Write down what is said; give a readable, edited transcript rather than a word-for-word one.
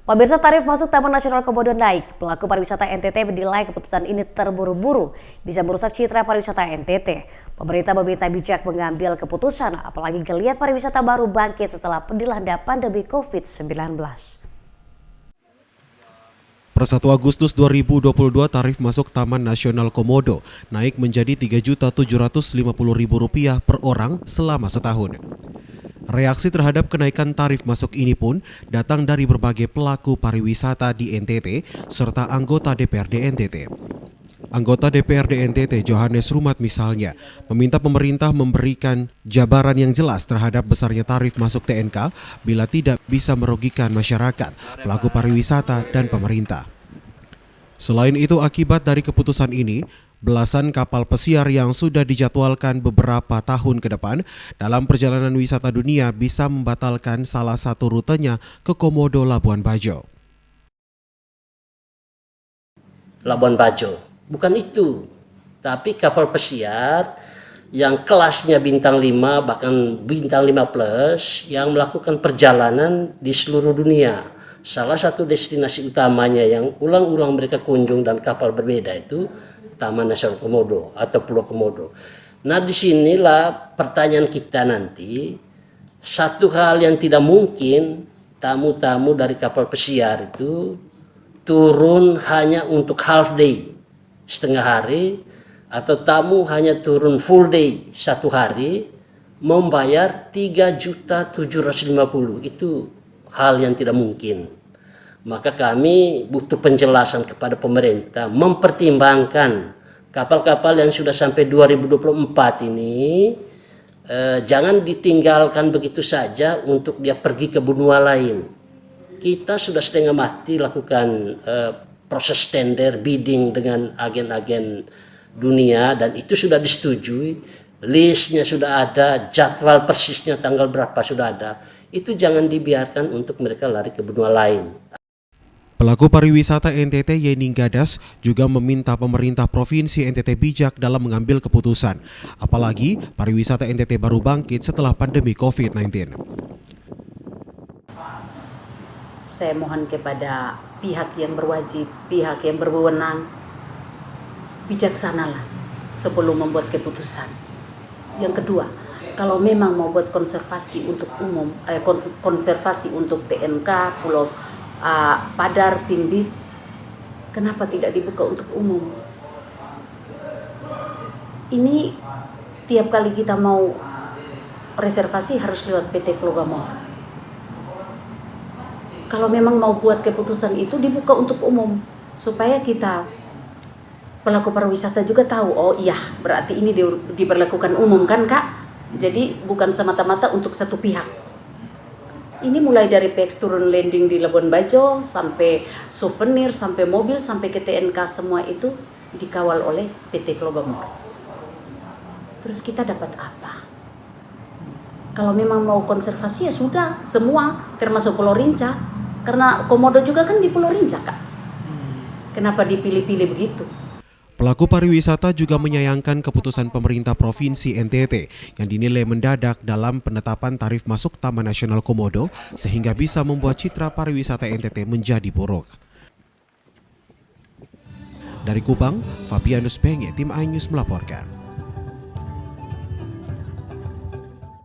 Pemirsa, tarif masuk Taman Nasional Komodo naik. Pelaku pariwisata NTT menilai keputusan ini terburu-buru, bisa merusak citra pariwisata NTT. Pemerintah meminta bijak mengambil keputusan, apalagi geliat pariwisata baru bangkit setelah dilanda pandemi COVID-19. Per 1 Agustus 2022 tarif masuk Taman Nasional Komodo naik menjadi Rp3.750.000 per orang selama setahun. Reaksi terhadap kenaikan tarif masuk ini pun datang dari berbagai pelaku pariwisata di NTT serta anggota DPRD NTT. Anggota DPRD NTT Johannes Rumat misalnya meminta pemerintah memberikan jabaran yang jelas terhadap besarnya tarif masuk TNK bila tidak bisa merugikan masyarakat, pelaku pariwisata dan pemerintah. Selain itu, akibat dari keputusan ini, belasan kapal pesiar yang sudah dijadwalkan beberapa tahun ke depan dalam perjalanan wisata dunia bisa membatalkan salah satu rutenya ke Komodo Labuan Bajo. Labuan Bajo, bukan itu, tapi kapal pesiar yang kelasnya bintang 5 bahkan bintang 5 plus yang melakukan perjalanan di seluruh dunia. Salah satu destinasi utamanya yang ulang-ulang mereka kunjung dan kapal berbeda itu Taman Nasional Komodo atau Pulau Komodo. Nah, disinilah pertanyaan kita nanti. Satu hal yang tidak mungkin, tamu-tamu dari kapal pesiar itu turun hanya untuk half day, setengah hari, atau tamu hanya turun full day, 1 hari, membayar 3.750.000. Itu hal yang tidak mungkin. Maka kami butuh penjelasan kepada pemerintah mempertimbangkan kapal-kapal yang sudah sampai 2024 ini jangan ditinggalkan begitu saja untuk dia pergi ke benua lain. Kita sudah setengah mati lakukan proses tender bidding dengan agen-agen dunia dan itu sudah disetujui, listnya sudah ada, jadwal persisnya tanggal berapa sudah ada. Itu jangan dibiarkan untuk mereka lari ke benua lain. Pelaku pariwisata NTT Yening Gadas juga meminta pemerintah Provinsi NTT bijak dalam mengambil keputusan. Apalagi pariwisata NTT baru bangkit setelah pandemi COVID-19. Saya mohon kepada pihak yang berwajib, pihak yang berwenang, bijaksanalah sebelum membuat keputusan. Yang kedua, kalau memang mau buat konservasi untuk umum, konservasi untuk TNK, Pulau Padar, Pink Beach, kenapa tidak dibuka untuk umum? Ini tiap kali kita mau reservasi harus lewat PT Flogamore. Kalau memang mau buat keputusan itu dibuka untuk umum, supaya kita pelaku pariwisata juga tahu, oh iya berarti ini diberlakukan umum kan Kak? Jadi bukan semata-mata untuk satu pihak. Ini mulai dari PX turun landing di Labuan Bajo, sampai souvenir, sampai mobil, sampai ke TNK, semua itu dikawal oleh PT Flogamore. Terus kita dapat apa? Kalau memang mau konservasi ya sudah, semua, termasuk Pulau Rinca. Karena Komodo juga kan di Pulau Rinca, Kak. Kenapa dipilih-pilih begitu? Pelaku pariwisata juga menyayangkan keputusan pemerintah Provinsi NTT yang dinilai mendadak dalam penetapan tarif masuk Taman Nasional Komodo sehingga bisa membuat citra pariwisata NTT menjadi buruk. Dari Kubang, Fabianus Benge, Tim iNews melaporkan.